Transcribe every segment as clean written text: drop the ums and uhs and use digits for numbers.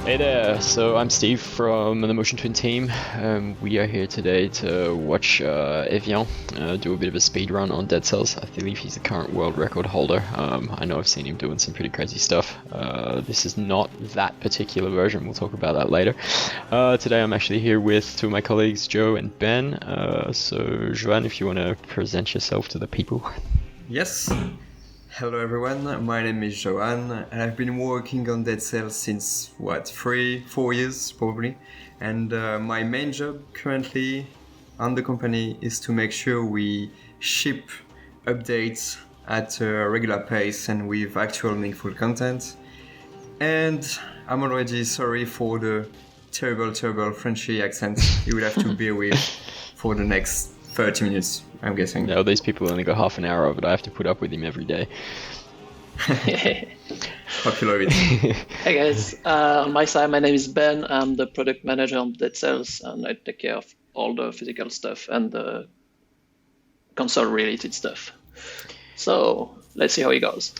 Hey there, so I'm Steve from the Motion Twin team. We are here today to watch Evian do a bit of a speed run on Dead Cells. I believe he's the current world record holder. I know I've seen him doing some pretty crazy stuff. This is not that particular version, we'll talk about that later. Today I'm actually here with two of my colleagues, Joe and Ben. So Joanne, if you want to present yourself to the people. Yes. Hello everyone, my name is Johan and I've been working on Dead Cells since 3-4 years probably, and my main job currently on the company is to make sure we ship updates at a regular pace and with actual meaningful content. And I'm already sorry for the terrible Frenchy accent you will have to bear with for the next 30 minutes, I'm guessing. No, these people only got half an hour of it. I have to put up with him every day. Popular it. Hey guys, on my side, my name is Ben. I'm the product manager on Dead Cells, and I take care of all the physical stuff and the console-related stuff. So let's see how it goes.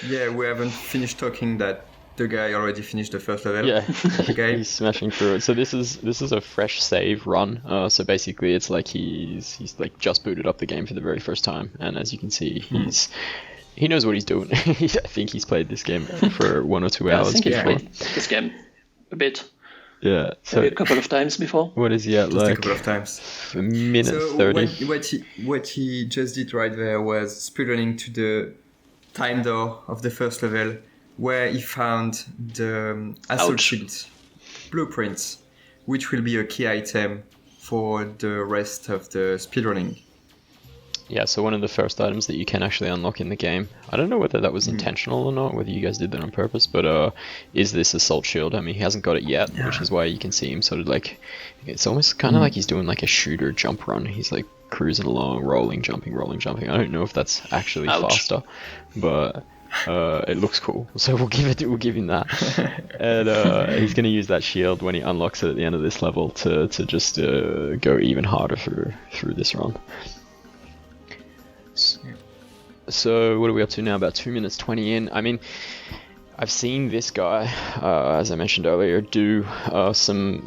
Yeah, we haven't finished talking that the guy already finished the first level. Yeah, he's smashing through it. So this is a fresh save run. So basically, it's like he's like just booted up the game for the very first time, and as you can see, he knows what he's doing. I think he's played this game for 1 or 2 hours. I think he's before. played this game a bit. Yeah, so Maybe a couple of times before. What is he at? Just like a couple of times. A minute So 30. what he just did right there was speedrunning to the time door of the first level, where he found the assault shield blueprints, which will be a key item for the rest of the speedrunning. Yeah, so one of the first items that you can actually unlock in the game, I don't know whether that was intentional or not, whether you guys did that on purpose, but is this assault shield. I mean, he hasn't got it yet, which is why you can see him sort of like, it's almost kind of like he's doing like a shooter jump run. He's like cruising along, rolling, jumping. I don't know if that's actually faster, but it looks cool, so we'll give him that. And he's going to use that shield when he unlocks it at the end of this level to just go even harder through this run. So what are we up to now? About 2 minutes 20 in. I mean, I've seen this guy, as I mentioned earlier, do some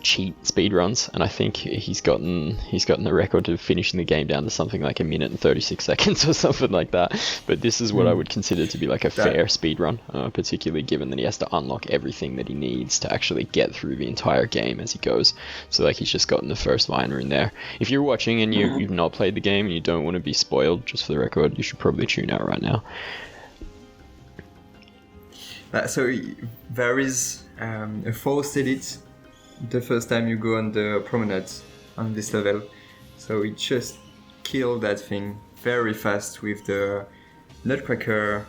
cheat speed runs, and I think he's gotten the record of finishing the game down to something like 1 minute and 36 seconds or something like that. But this is what I would consider to be like a fair speed run, particularly given that he has to unlock everything that he needs to actually get through the entire game as he goes. So like he's just gotten the first minor in there. If you're watching and you've not played the game and you don't want to be spoiled, just for the record, you should probably tune out right now. So there is a forced edit the first time you go on the promenade on this level. So it just killed that thing very fast with the nutcracker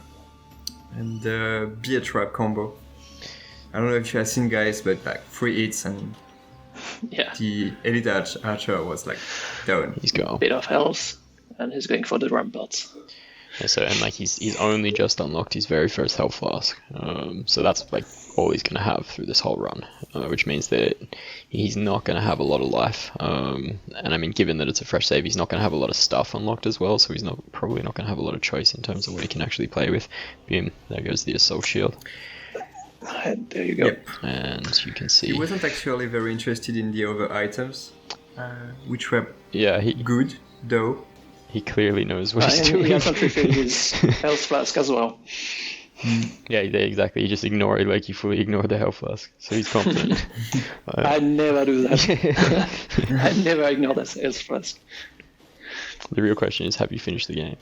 and the beer trap combo. I don't know if you have seen, guys, but like 3 hits and the elite archer was like down. He's gone. Bit of health, and he's going for the ramparts. Yeah, so and like he's only just unlocked his very first health flask, so that's like all he's gonna have through this whole run, which means that he's not gonna have a lot of life. And I mean, given that it's a fresh save, he's not gonna have a lot of stuff unlocked as well, so he's probably not gonna have a lot of choice in terms of what he can actually play with. Boom, there goes the assault shield. There you go. Yep. And you can see he wasn't actually very interested in the other items, which were good though. He clearly knows what he's doing. He hasn't refilled his health flask as well. Yeah, exactly. You just ignore it, like you fully ignore the health flask. So he's confident. I never do that. I never ignore the health flask. The real question is, have you finished the game?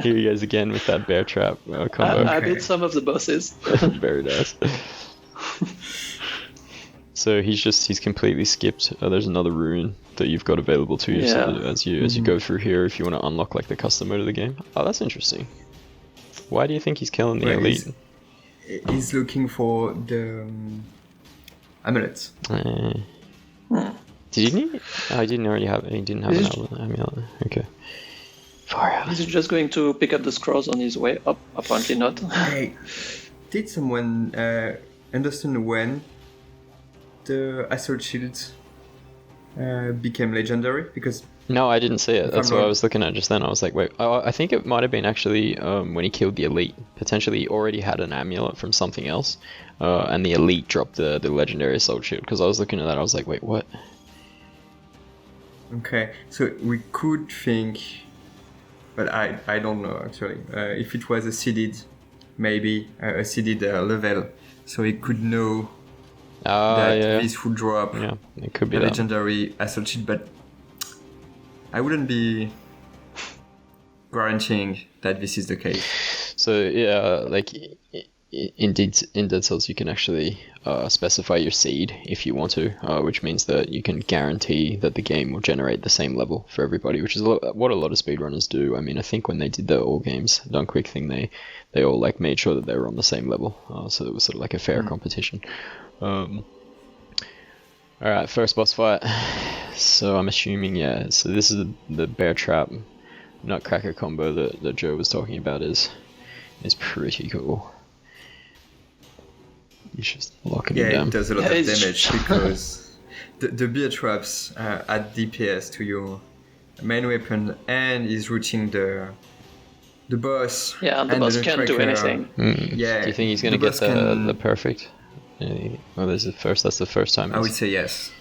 Here he goes again with that bear trap combo. I did some of the bosses. Very nice. So he's completely skipped. There's another rune that you've got available to you. So as you go through here, if you want to unlock like the custom mode of the game. Oh, that's interesting. Why do you think he's killing the elite? He's looking for the amulet. Did he? Oh, he didn't already have. He didn't have an amulet. Okay. Far out. Is he just going to pick up the scrolls on his way up? Apparently not. Hey, did someone understand when the assault shield became legendary? Because No, I didn't see it. If That's I'm what I wrong. was looking at just then. I was like, wait, oh, I think it might have been actually when he killed the elite. Potentially, he already had an amulet from something else, and the elite dropped the legendary assault shield. Because I was looking at that, I was like, wait, what? Okay, so we could think, but I don't know actually. If it was a seeded, maybe a seeded level, so he could know that Yeah, this would drop yeah, it could be a that. legendary assault shield, but I wouldn't be guaranteeing that this is the case. So yeah, like in Dead Cells, you can actually specify your seed if you want to, which means that you can guarantee that the game will generate the same level for everybody, which is what a lot of speedrunners do. I mean, I think when they did the All Games Done Quick thing, they all like made sure that they were on the same level, so it was sort of like a fair competition. All right, first boss fight. So I'm assuming, yeah. So this is the bear trap nutcracker combo that Joe was talking about is pretty cool. He's just locking him Yeah, down. it does a lot of it's- damage because the beer traps add DPS to your main weapon and is routing the boss. Yeah, and the boss can't do nutcracker. anything. Yeah. Do you think he's gonna the get boss the can- perfect? Well, there's the first. That's the first time. I would say yes.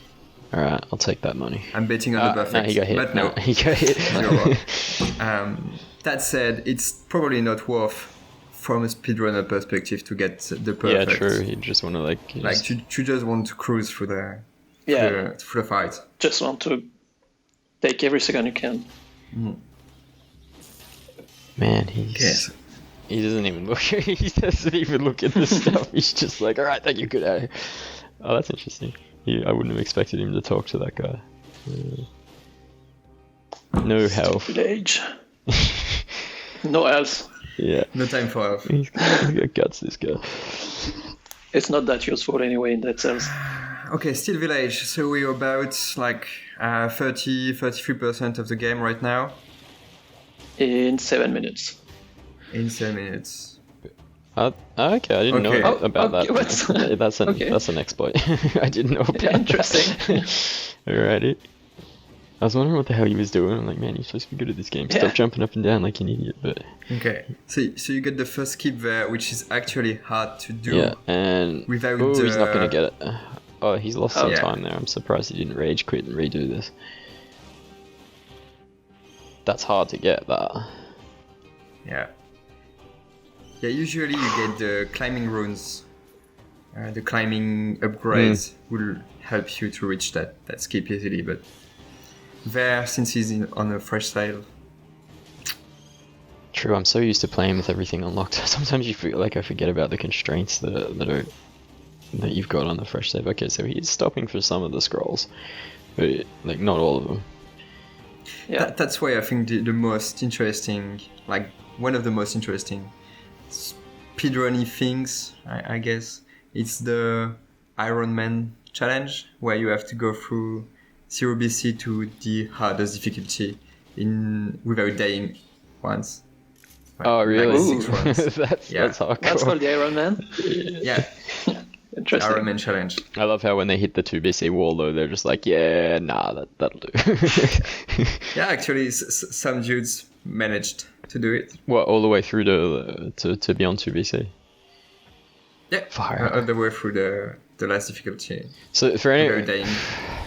All right, I'll take that money. I'm betting on the perfect. No, he got hit. But no, he got hit. you're wrong. That said, it's probably not worth from a speedrunner perspective to get the Yeah, perfect. true. You just want to like. You Like just- you just want to cruise through the Yeah, through the fight. just want to take every second you can. Man, he's. Yes. He doesn't even look. He doesn't even look at this stuff. He's just like, all right, thank you, good day. Oh, that's interesting. I wouldn't have expected him to talk to that guy. No health. Village. No else. Yeah. No time for health. He's got guts, this guy. It's not that useful anyway in Dead Cells. Okay, Still Village. So we're about like 33% of the game right now In 7 minutes. in 7 minutes. Okay, I didn't Okay. know Oh, about okay, that. what's- okay. That's an exploit. I didn't know about Interesting. that. Alrighty. I was wondering what the hell he was doing. I'm like, man, you're supposed to be good at this game. Stop Yeah. jumping up and down like an idiot. But Okay, so you get the first skip there, which is actually hard to do. yeah, and Without he's not the- gonna get it. Oh, he's lost some yeah. time there. I'm surprised he didn't rage quit and redo this. That's hard to get. That. Yeah. Yeah, usually you get the climbing runes. The climbing upgrades will help you to reach that skip easily, but there, since he's on a fresh save, True, I'm so used to playing with everything unlocked. Sometimes you feel like I forget about the constraints that you've got on the fresh save. Okay, so he's stopping for some of the scrolls, but like not all of them. Yeah. that's why I think the most interesting, like one of the most interesting speedrunning things, I guess, it's the Iron Man challenge, where you have to go through 0 BC to the hardest difficulty without dying once. Like- Oh, really? like 6 runs. Yeah. That's hardcore. That's called the Iron Man. Yeah, Interesting. Iron Man challenge. I love how when they hit the 2 BC wall though, they're just like, yeah, nah, that'll do. Yeah, actually, some dudes managed to do it. What, all the way through to beyond 2 BC? Yeah, Fire. all the way through the last difficulty. So for Without any dying.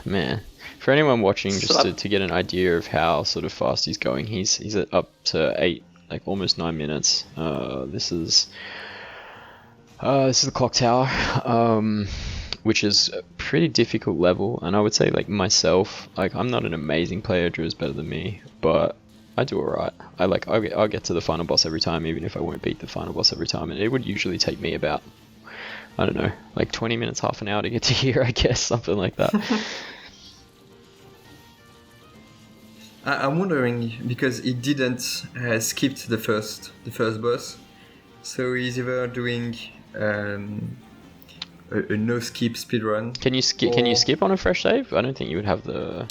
man, for anyone watching, just So- to get an idea of how sort of fast he's going, he's at up to 8, like almost 9 minutes. This is the clock tower, which is a pretty difficult level, and I would say like myself, like I'm not an amazing player. Drew's better than me, but I do alright. I'll get to the final boss every time, even if I won't beat the final boss every time, and it would usually take me about, I don't know, like 20 minutes, half an hour to get to here, I guess, something like that. I'm wondering because he didn't skip the first boss, so he's either doing a no skip speedrun. Can you skip on a fresh save? I don't think you would have the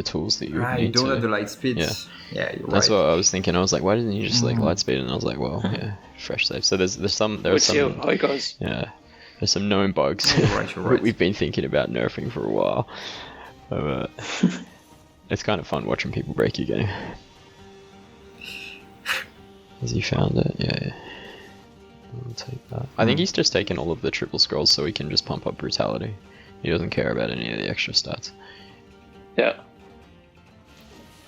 tools that you would I need don't to. have the light speed. Yeah. Yeah, you're That's right. what I was thinking. I was like, why didn't you just like light speed? And I was like, well, yeah, fresh save. So there's some We'll see how it goes. yeah, there's some known bugs You're right, you're right. that we've been thinking about nerfing for a while. It's kind of fun watching people break your game. Has he found it? Yeah. I'll take that. I think he's just taken all of the triple scrolls so he can just pump up brutality. He doesn't care about any of the extra stats. Yeah.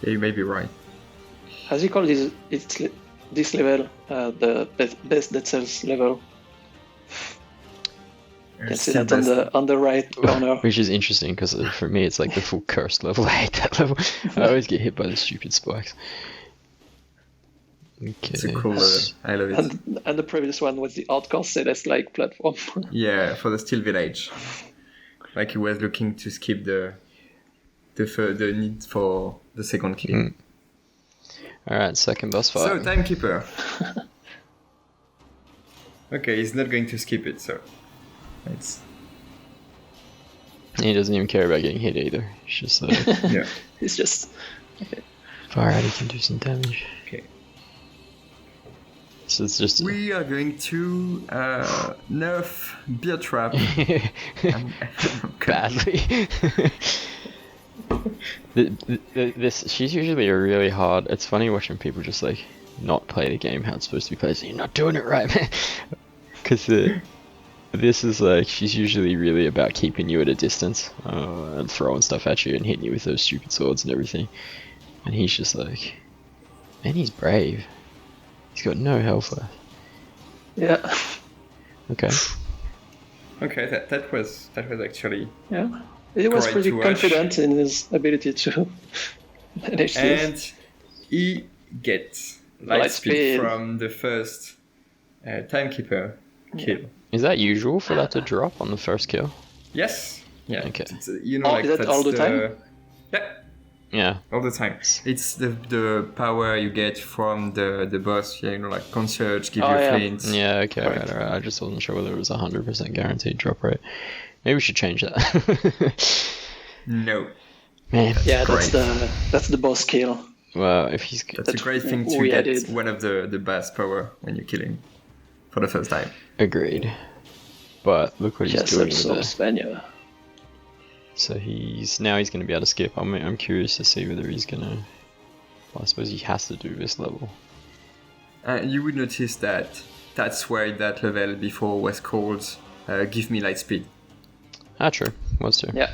Yeah, you may be right. As you call this level, the best Dead Cells level. You can see that on the right corner. Which is interesting because for me it's like the full cursed level. I hate that level. I always get hit by the stupid spikes. Okay. It's a cool level. I love it. And the previous one was the hardcore Celeste-like platform. Yeah, for the Stilt village. Like he was looking to skip the need for the second kill. Alright, second boss fight. So, Timekeeper. Okay, he's not going to skip it, so... He doesn't even care about getting hit either. He's just yeah. It's just... Okay. Far out, he can do some damage. Okay. So it's just... We are going to nerf Beer Trap. Badly. She's usually a really hard... It's funny watching people just like not play the game how it's supposed to be played. So you're not doing it right, man. Because this is like, she's usually really about keeping you at a distance and throwing stuff at you and hitting you with those stupid swords and everything. And he's just like, man, he's brave. He's got no health left. Yeah. Okay, that was actually... Yeah. He was pretty confident in his ability to manage this. And he gets light speed from the first Timekeeper kill. Is that usual for that to drop on the first kill? Yes. Yeah. Okay. Like is that all the time? Yeah. Yeah. All the time. It's the power you get from the boss. Yeah, like Concierge give you flints. Yeah. Okay. Right. I just wasn't sure whether it was 100% guaranteed drop rate. Maybe we should change that. No. Man. Yeah, that's the boss kill. Well, if he's... That's a great thing to get one of the best power when you kill him for the first time. Agreed. But look what he's doing with it. So he's going to be able to skip. I'm curious to see whether he's going to... Well, I suppose he has to do this level. You would notice that's why that level before was called Give Me Light Speed. Ah, true. Was too. Yeah.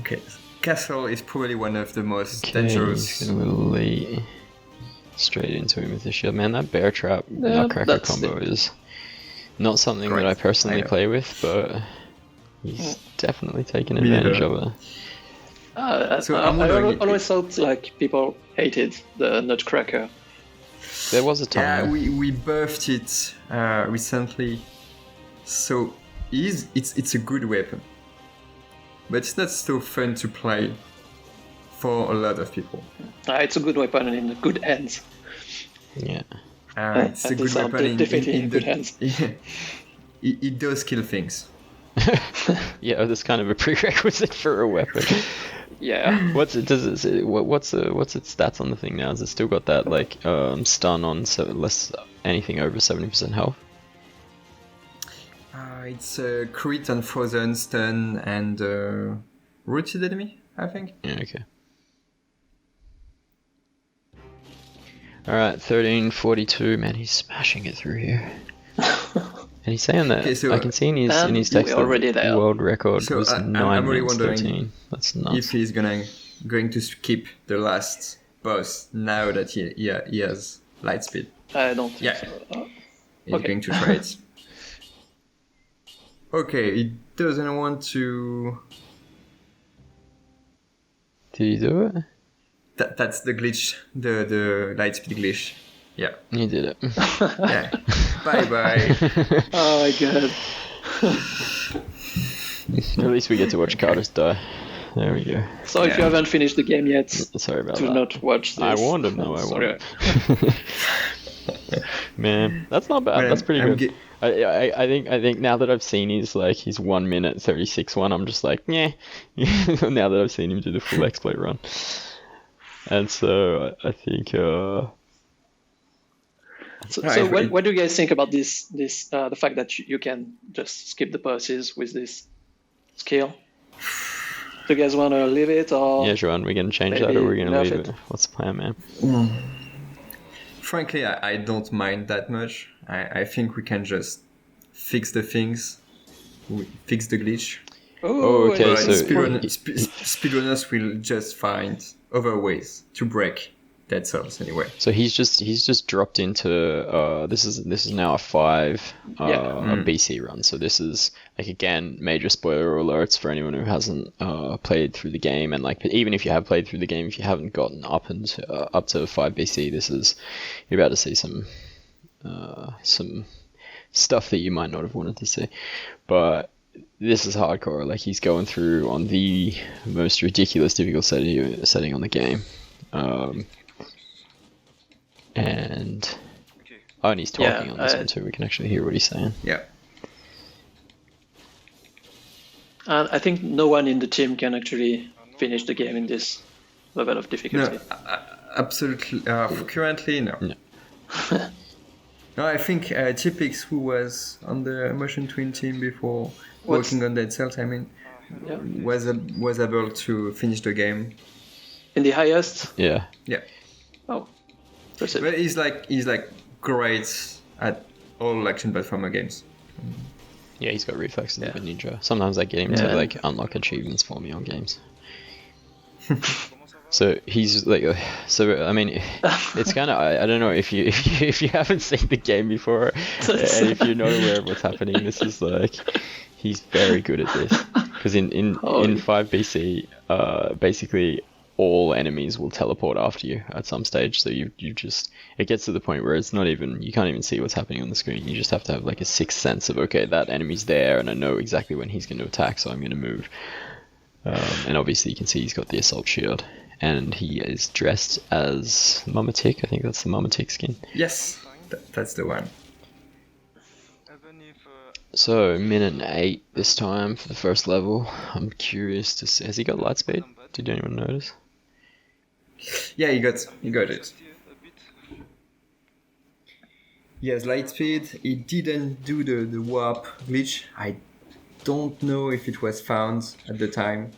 Okay. Castle is probably one of the most dangerous. He's gonna lay straight into him with the shield. Man, that bear trap nutcracker combo is not something that I personally play with, but he's definitely taken advantage of it. So I always thought like people hated the nutcracker. There was a time. Yeah, we buffed it recently, so it's a good weapon, but it's not so fun to play for a lot of people. It's a good weapon in good hands. Yeah. It's a good weapon in good hands. It does kill things. Yeah, that's kind of a prerequisite for a weapon. Yeah. What's its stats on the thing now? Has it still got that like stun on anything over 70% health? It's crit on frozen, stun, and rooted enemy, I think. Yeah. Okay. All right, 1342. Man, he's smashing it through here. And he's saying that I can see in his text the world record was 9 minutes 13. That's nuts. If he's going to skip the last boss now that he has light speed. I don't think so. He's going to try it. Okay, he doesn't want to... Did he do it? That's the glitch, the light speed glitch. Yeah. He did it. Yeah. Bye. Oh my god. At least we get to watch Carlos die. There we go. So if you haven't finished the game yet, sorry about do not watch this. I warned him though. Man, that's not bad. That's pretty good. I think now that I've seen his 1 minute 36 one, I'm just like, yeah. Now that I've seen him do the full exploit run, and so I think. So what do you guys think about this? The fact that you can just skip the bosses with this? skill. Do you guys want to leave it or? Yeah, Joanne, we're gonna change that maybe or we're gonna nerf leave it? it? What's the plan, man? Frankly, I don't mind that much. I think we can just fix the things, fix the glitch. Oh, okay, But so speedrunners will just find other ways to break Dead Cells anyway. So he's just dropped into this is now a 5 BC run. So this is like, again, major spoiler alerts for anyone who hasn't played through the game, and like even if you have played through the game, if you haven't gotten up to 5 BC, you're about to see some stuff that you might not have wanted to see. But this is hardcore. Like, he's going through on the most ridiculous difficult setting on the game. And he's talking on this one too. We can actually hear what he's saying. Yeah. And I think no one in the team can actually finish the game in this level of difficulty. No, absolutely. Currently, no. No, I think Tipix, who was on the Motion Twin team before working on Dead Cells, was able to finish the game. In the highest? Yeah. Yeah. Oh, impressive. But he's like great at all action platformer games. Yeah, he's got reflex and ninja. Sometimes I get him to like unlock achievements for me on games. So he's like, I mean, it's kind of, I don't know if you haven't seen the game before, and if you're not aware of what's happening, this is like, he's very good at this. Because in 5 BC, basically all enemies will teleport after you at some stage. So you just, it gets to the point where it's not even, you can't even see what's happening on the screen. You just have to have like a sixth sense of, okay, that enemy's there, and I know exactly when he's going to attack, so I'm going to move. And obviously you can see he's got the assault shield. And he is dressed as Mummatic. I think that's the Mummatic skin. Yes, that's the one. So, minute 8 this time for the first level. I'm curious to see. Has he got light speed? Did anyone notice? Yeah, he got it. He has light speed. He didn't do the warp glitch. I don't know if it was found at the time.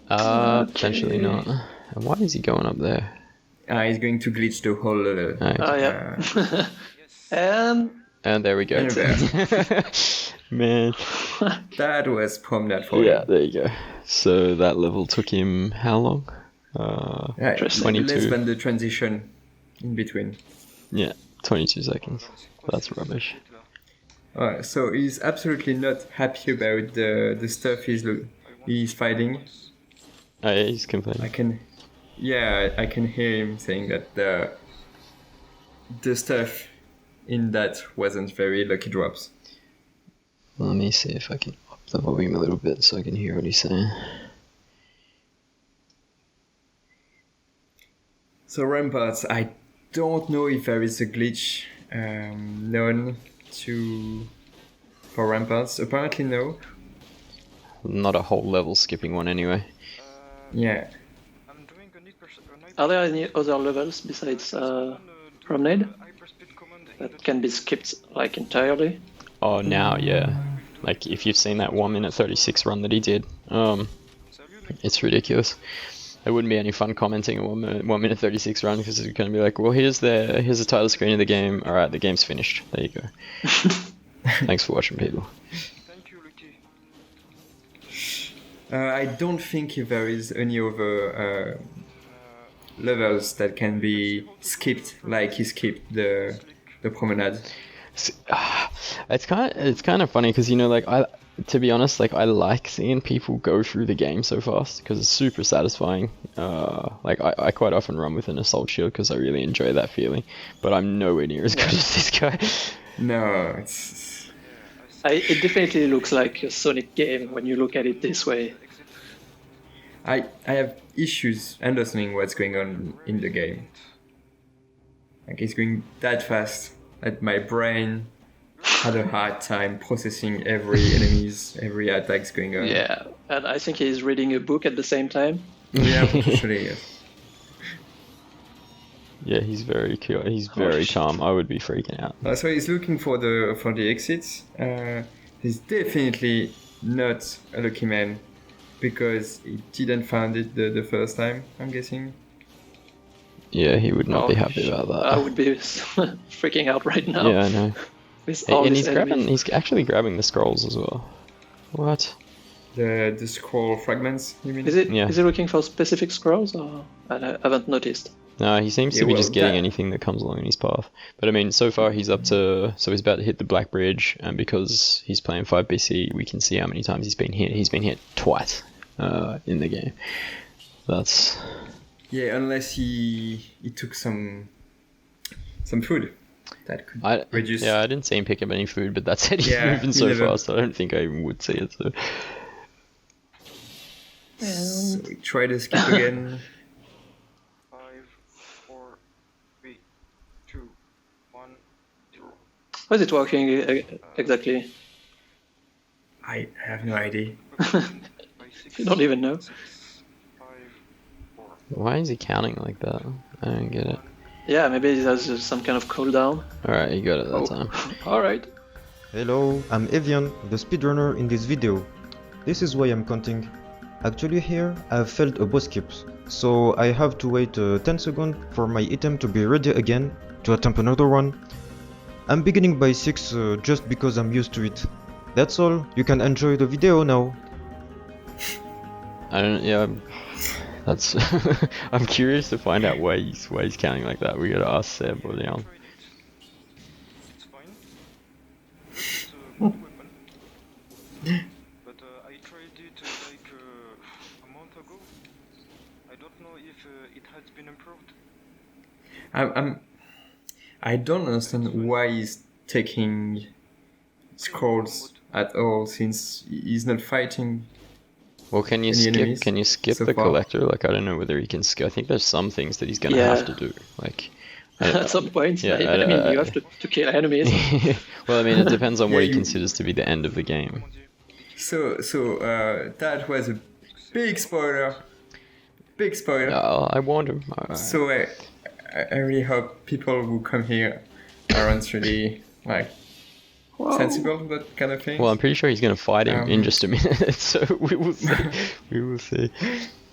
Potentially not. And why is he going up there? He's going to glitch the whole level. And there we go. Man. That was promenade for him. Yeah, there you go. So that level took him how long? 22. Less than the transition in between. Yeah, 22 seconds. That's rubbish. So he's absolutely not happy about the stuff he's fighting. Oh yeah, he's complaining. I can hear him saying that the stuff in that wasn't very lucky drops. Let me see if I can up the volume a little bit so I can hear what he's saying. So Ramparts, I don't know if there is a glitch known for Ramparts. Apparently no. Not a whole level skipping one anyway. Yeah. Are there any other levels besides promenade that can be skipped like entirely? Oh, now, yeah. Like, if you've seen that 1 minute 36 run that he did, it's ridiculous. It wouldn't be any fun commenting a 1 minute 36 run, because it's going to be like, well, here's the title screen of the game. All right, the game's finished. There you go. Thanks for watching, people. I don't think there is any other levels that can be skipped like he skipped the promenade. It's kind of funny because, you know, like, to be honest, like, I like seeing people go through the game so fast because it's super satisfying. Like, I quite often run with an assault shield because I really enjoy that feeling, but I'm nowhere near as good as this guy. No, it definitely looks like a Sonic game when you look at it this way. I have issues understanding what's going on in the game. Like, it's going that fast that my brain had a hard time processing every attacks going on. Yeah, and I think he's reading a book at the same time. Yeah, actually, yes. Yeah, he's very cool. He's very calm. I would be freaking out. So he's looking for the exits. He's definitely not a lucky man because he didn't find it the first time, I'm guessing. Yeah, he would not be happy about that. I would be freaking out right now. Yeah, I know. With all And these enemies. he's actually grabbing the scrolls as well. What? The scroll fragments, you mean? Is he Yeah. looking for specific scrolls, or I haven't noticed? No, he seems to be just getting anything that comes along in his path. But I mean, so far he's up to... So he's about to hit the Black Bridge, and because he's playing 5 BC, we can see how many times he's been hit. He's been hit twice in the game. That's... Yeah, unless he took some food that could reduce. Yeah, I didn't see him pick up any food, but that said he's moving so fast, I don't think I even would see it. So we try to skip again. 5, 4, 3, 2, 1, 0. How is it working exactly? I have no idea. You don't even know. 6, 5, 4. Why is he counting like that? I don't get it. Yeah, maybe it has some kind of cooldown. Alright, you got it that time. Alright. Hello, I'm Evian, the speedrunner in this video. This is why I'm counting. Actually here, I've failed a boss skip, so I have to wait 10 seconds for my item to be ready again to attempt another one. I'm beginning by 6 just because I'm used to it. That's all, you can enjoy the video now. That's... I'm curious to find out why he's counting like that. We gotta ask Seb or Leon. It's fine. It's a good weapon. But I tried it like a month ago. I don't know if it has been improved. I don't understand why he's taking scrolls at all since he's not fighting. Well, can you skip so the far? collector? Like, I don't know whether he can skip. I think there's some things that he's gonna have to do. Like, At some point, yeah, I mean, you have to kill enemies. well, I mean, it depends on what he you- considers to be the end of the game. So that was a big spoiler. Big spoiler. I warned him. So I really hope people who come here aren't really like sensible to that kind of thing. Well, I'm pretty sure he's gonna fight him in just a minute, so we will see. We will see.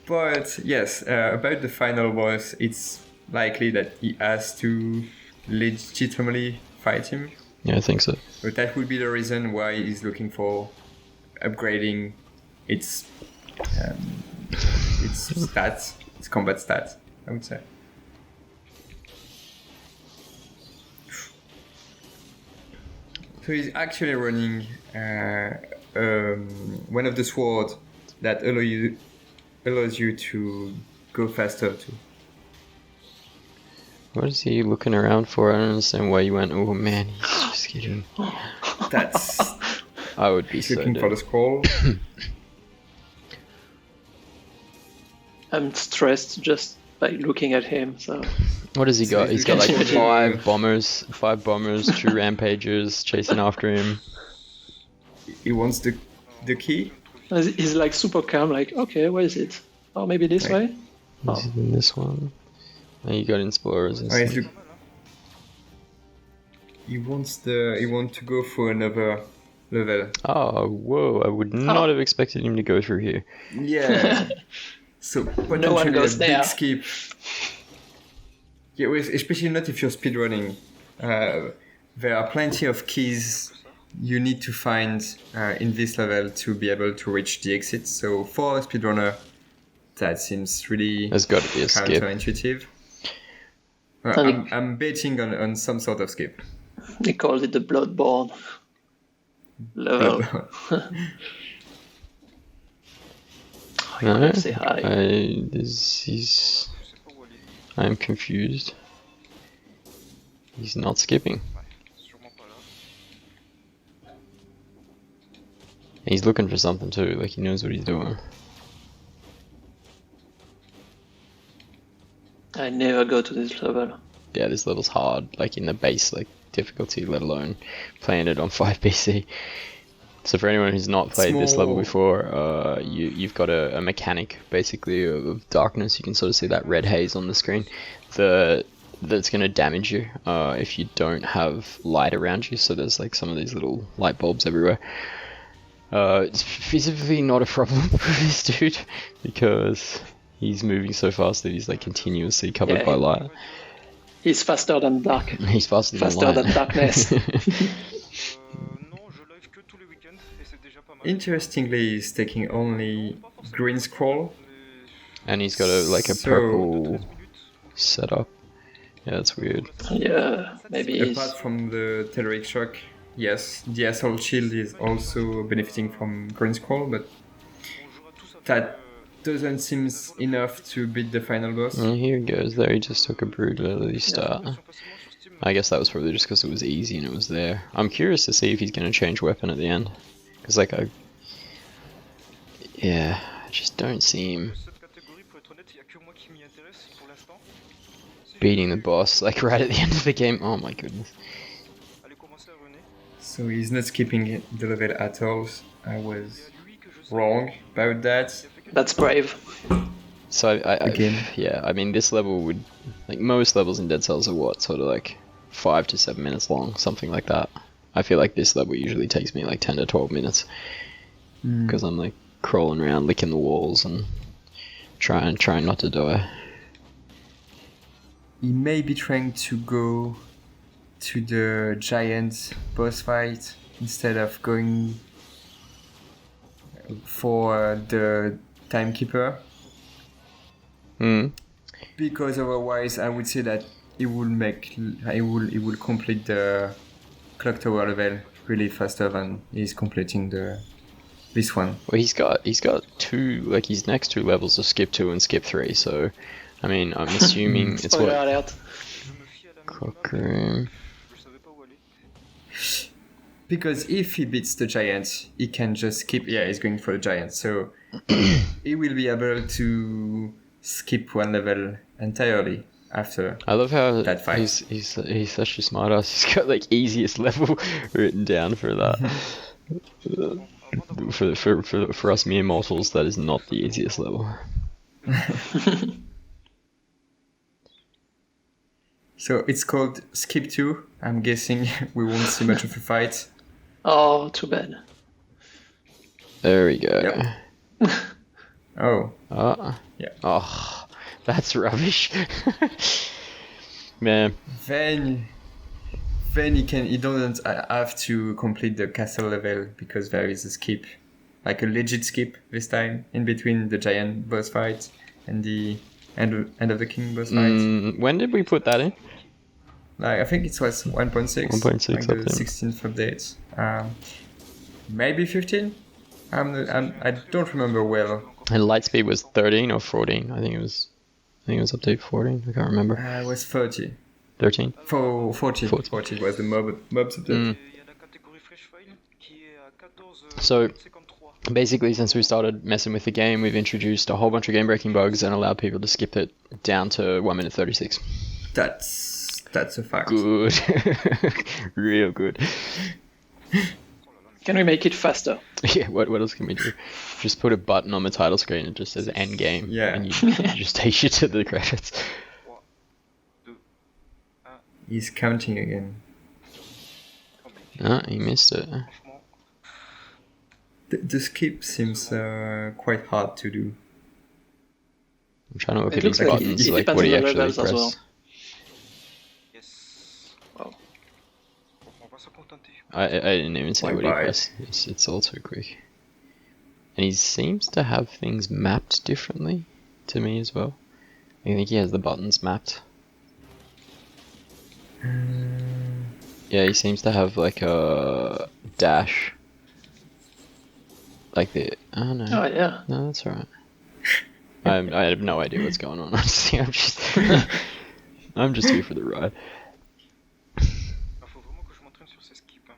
But yes, about the final boss, it's likely that he has to legitimately fight him. Yeah, I think so. But that would be the reason why he's looking for upgrading its stats, its combat stats, I would say. So he's actually running one of the swords that allows you to go faster too. What is he looking around for? I don't understand why you went. Oh man, he's just getting. That's I would be he's so looking for the dead. scroll. I'm stressed just by looking at him. So What has he got? He's got like can- five bombers, 2 rampagers chasing after him. He wants the key. he's like super calm. Like, okay, where is it? Oh, maybe this Right. way. Is it in this one? And you got explorers. And Oh, he's stuff. he wants to go for another level. Oh, whoa! I would not have expected him to go through here. Yeah. So potentially goes a there. big skip. Yeah, especially not if you're speedrunning. There are plenty of keys you need to find in this level to be able to reach the exit. So for a speedrunner, that seems really There's got to be a skip. counterintuitive. I'm betting on some sort of skip. They called it the Bloodborne level. No, Say hi. I'm confused. He's not skipping. Sûrement pas là. He's looking for something too. Like he knows what he's doing. I never go to this level. Yeah, this level's hard. Like in the base like difficulty, let alone playing it on 5 PC. So for anyone who's not played this level before, you've got a mechanic basically of darkness. You can sort of see that red haze on the screen. That's going to damage you if you don't have light around you. So there's like some of these little light bulbs everywhere. It's physically not a problem for this dude because he's moving so fast that he's like continuously covered Yeah. by light. He's faster than dark. He's faster than Faster light. than darkness. Non, je live que tous les week-ends et c'est déjà pas mal. Interestingly, he's taking only green scroll. And he's got a like a So- purple setup. Yeah, that's weird. Yeah, maybe he's... Apart from the Telluric Shock, yes, the Assault Shield is also benefiting from green scroll, but that doesn't seem enough to beat the final boss. And here he goes. There, he just took a brood at the start. I guess that was probably just because it was easy and it was there. I'm curious to see if he's going to change weapon at the end, because like I just don't see him Cette catégorie, pour être honnête, il y a que moi qui m'y intéresse pour l'instant. beating the boss like right at the end of the game. Oh my goodness. Allez commencer à runner. So he's not skipping the level at all. I was C'est à lui que je sais. wrong about that. That's brave. So Again. yeah, I mean this level would, like most levels in Dead Cells are what, sort of like 5 to 7 minutes long, something like that. I feel like this level usually takes me like 10 to 12 minutes because I'm like crawling around, licking the walls and trying not to die. He may be trying to go to the giant boss fight instead of going for the timekeeper, Hmm. because otherwise I would say that he will complete the clock tower level really faster than he's completing this one. Well, he's got two, like his next two levels are skip 2 and skip 3. So, I mean, I'm assuming it's Spoiler what alert. Je me fie à la clock room. Je savais pas où aller. Because if he beats the giant, he can just skip. Yeah, he's going for the giant, so he will be able to skip one level entirely after. I love how That fight. he's such a smart ass. He's got like easiest level written down for that. For us mere mortals, that is not the easiest level. So it's called Skip 2. I'm guessing we won't see much of a fight. Oh, too bad. There we go. Yep. Oh, Yeah. Oh, that's rubbish. Man, then he doesn't have to complete the castle level because there is a skip, like a legit skip this time in between the giant boss fight and the end of the king boss fight. when did we put that in? Like, I think it was 1.6. 1.6 like the update. 16th update. Maybe 15. I don't remember well. And Lightspeed was 13 or 14. I think it was update 14. I can't remember. It was 30. 13. For 40. 40. 40 was the mobs update. Mm. Et il y a la catégorie Fresh File qui est à 14 So- 53. Basically, since we started messing with the game, we've introduced a whole bunch of game-breaking bugs and allowed people to skip it down to 1 minute 36. That's a fact. Good. Real good. Can we make it faster? Yeah, what else can we do? Just put a button on the title screen and just says end game. Yeah. And you just takes you to the credits. 2, 1. He's counting again. Oh, mais Ah, he missed it. franchement, The skip seems quite hard to do. I'm trying to look It at looks these like buttons, it like depends what do you on the actually levels as press. well. yes. Wow. Bon, on va se contenter. I didn't even say what he Bye-bye. pressed. It's all too quick. And he seems to have things mapped differently to me as well. I think he has the buttons mapped. Yeah, he seems to have like a dash. Like the... Oh no. Oh, yeah. No, that's alright. I have no idea what's going on. I'm just I'm just here for the ride. Il faut vraiment que je m'entraîne sur ces skips. Hein.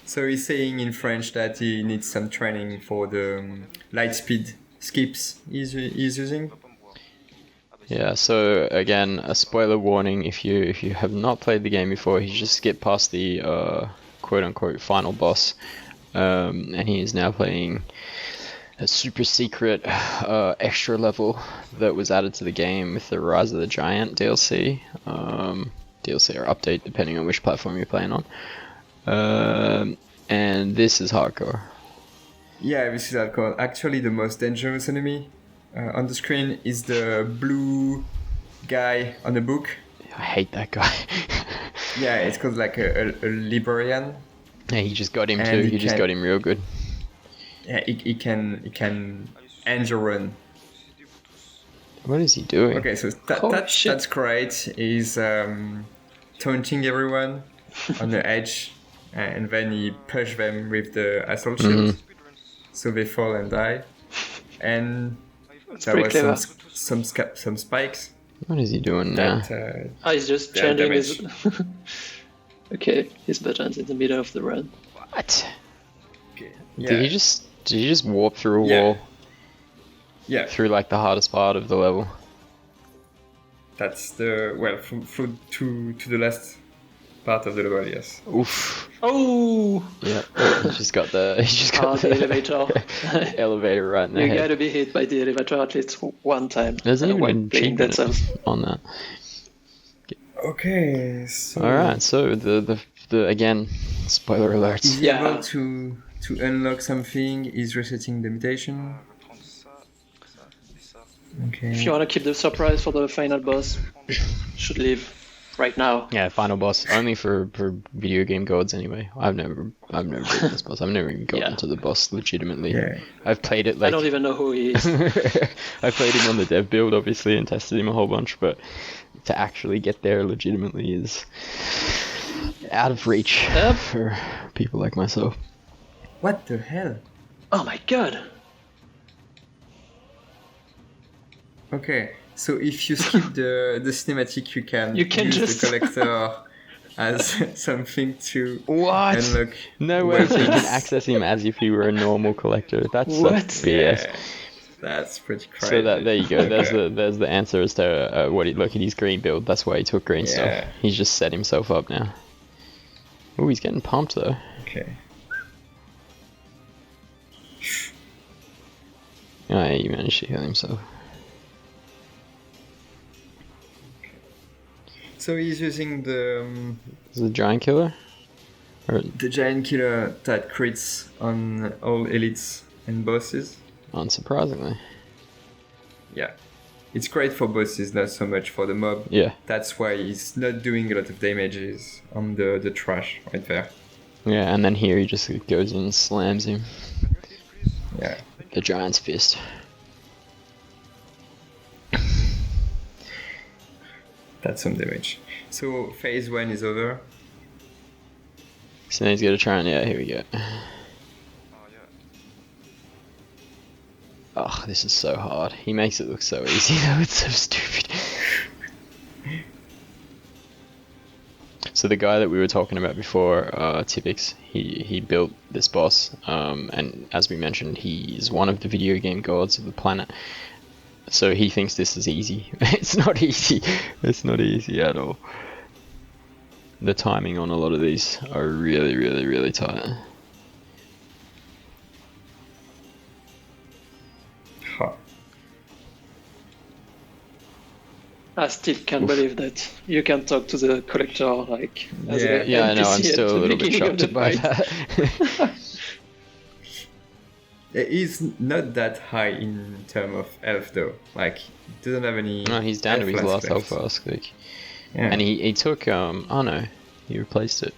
So he's saying in French that he needs some training for the light speed skips he's using. Va pas me voir. Ah bah, Yeah, so again, a spoiler warning if you have not played the game before, he's just skipped past the quote unquote final boss. And he is now playing a super secret extra level that was added to the game with the Rise of the Giant DLC. DLC or update depending on which platform you're playing on. And And this is hardcore. Yeah, this is hardcore. Actually, the most dangerous enemy on the screen is the blue guy on the book. I hate that guy. Yeah, it's called like a librarian. Yeah, he just got him And too. he He just can- got him real good. Yeah, he can end your run. What is he doing? Okay, so Oh, shit. that's great. He's taunting everyone on the edge, and then he push them with the assault shield, so they fall and die. And there pretty was clever. some spikes What is he doing now? that He's just Yeah, changing damage. his... okay, his buttons in the middle of the run. What? yeah, Did he just warp through a Yeah. wall yeah, through like the hardest part of the level? that's the from to the last part of the level. Yes. Oof. Oh! Yeah. He's just got the The elevator. elevator right in the You head. gotta be hit by the elevator at least one time. There's even while an playing Dead achievement Cells. on that. Okay. So All right. So the again, spoiler alert. is he Yeah. able to unlock something? Is resetting the mutation. Je vais prendre ça, ça et ça. Okay. If you wanna keep the surprise for the final boss, should leave right now. Yeah, final boss only for video game gods anyway. I've never beaten this boss. I've never even gotten Yeah. to the boss legitimately. Yeah. I've played it I like don't even know who he is. I played him on the dev build obviously and tested him a whole bunch, but to actually get there legitimately is out of reach Yep. for people like myself. What the hell? Oh my god! Okay, so if you skip the cinematic, you can use just- the collector as something to What? unlock. No way, so you can weapons. access him as if he were a normal collector. That's What? BS. Yeah, that's pretty crazy. So there you go. There's the answer as to what he look at his green build. That's why he took green stuff. Yeah. He's just set himself up now. Oh, he's getting pumped though. Okay. Oh, yeah, he managed to kill himself. So he's using Is it a giant killer? Or the giant killer that crits on all elites and bosses. unsurprisingly. Yeah. It's great for bosses, not so much for the mob. Yeah. That's why he's not doing a lot of damages on the trash right there. Yeah, and then here he just goes in and slams him. Yeah. The giant's fist. That's some damage. So phase 1 is over. So now he's got to try and, yeah, here we go. Oh yeah. Oh, this is so hard. He makes it look so easy though, it's so stupid. So the guy that we were talking about before, Tipix, he built this boss, and as we mentioned, he's one of the video game gods of the planet. So he thinks this is easy. It's not easy. It's not easy at all. The timing on a lot of these are really, really, really tight. Huh. I still can't believe that you can talk to the collector like as Yeah. a Yeah, I know, I'm NPC at still a the little bit beginning of shocked the by fight. that. He's not that high in terms of health though. Like, he doesn't have any. No, he's down to his health last left. health flask. Like, Yeah. and he took, oh no, he replaced it.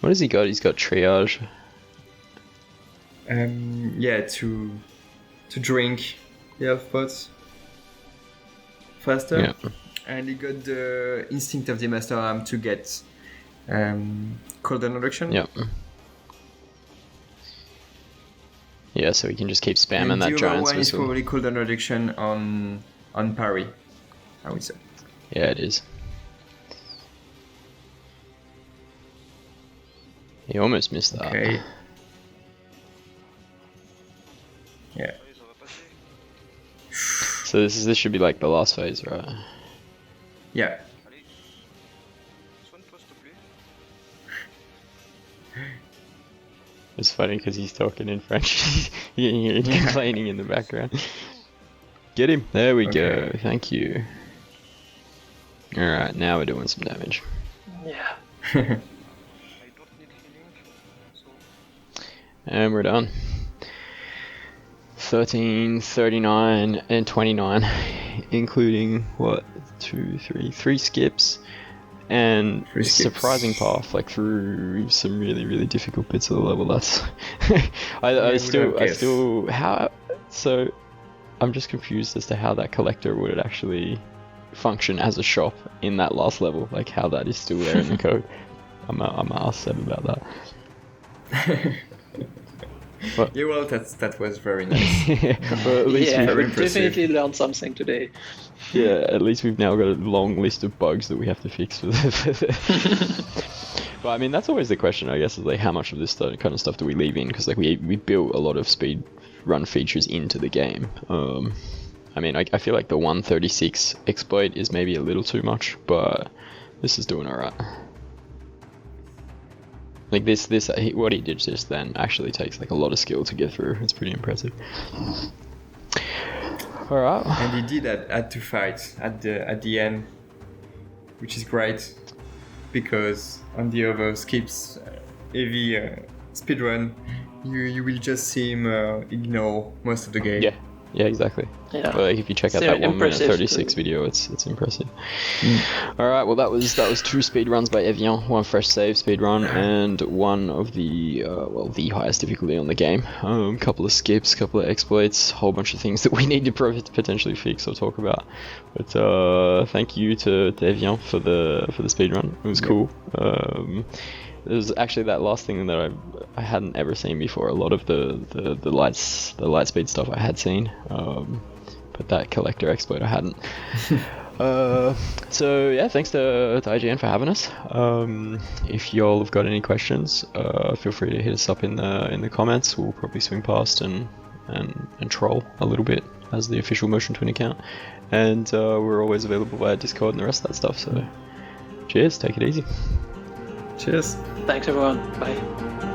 What has he got? He's got triage. Yeah, to drink the health pots faster. Yeah. And he got the instinct of the master arm to get cooldown reduction. Yep. Yeah, so he can just keep spamming And that the other giant's one is whistle. probably cooldown reduction on parry, I would say. Yeah, it is. He almost missed that. Okay. Yeah. Allez, ça va passer. So this should be like the last phase, right? Yeah. Allez. Soigne-toi, s'il te plaît. It's funny because he's talking in French. You can hear him complaining in the background. Get him. There we go. Okay. Thank you. Alright, now we're doing some damage. Yeah. I And we're done. 13, 39, and 29, including what? 3 skips, and surprising path, like through some really difficult bits of the level. That's I still how so I'm just confused as to how that collector would actually function as a shop in that last level, like how that is still there in the code. I'm gonna ask Seb about that. But, yeah, well, that was very nice. well, at least we definitely learned something today. Yeah, at least we've now got a long list of bugs that we have to fix for the But I mean, that's always the question, I guess, is like how much of this kind of stuff do we leave in? Because like we built a lot of speed run features into the game. I mean, I feel like the 136 exploit is maybe a little too much, but this is doing alright. Like this, what he did just then actually takes like a lot of skill to get through. It's pretty impressive. All right. And he did had to fight at the end, which is great, because on the other skips, heavy speedrun, you will just see him ignore most of the game. Yeah, exactly. Yeah. Well, like if you check out that 1 minute 36 video, it's impressive. All right, well that was 2 speedruns by Evian, 1 fresh save speedrun, and 1 of the the highest difficulty on the game. Couple of skips, couple of exploits, whole bunch of things that we need to potentially fix or talk about. But thank you to Evian for the speedrun. It was cool. It was actually that last thing that I hadn't ever seen before. A lot of the light speed stuff I had seen, but that collector exploit I hadn't. So yeah, thanks to IGN for having us. If y'all have got any questions, feel free to hit us up in the comments. We'll probably swing past and troll a little bit as the official Motion Twin account, and we're always available via Discord and the rest of that stuff. So cheers, take it easy. Cheers. Thanks everyone. Bye.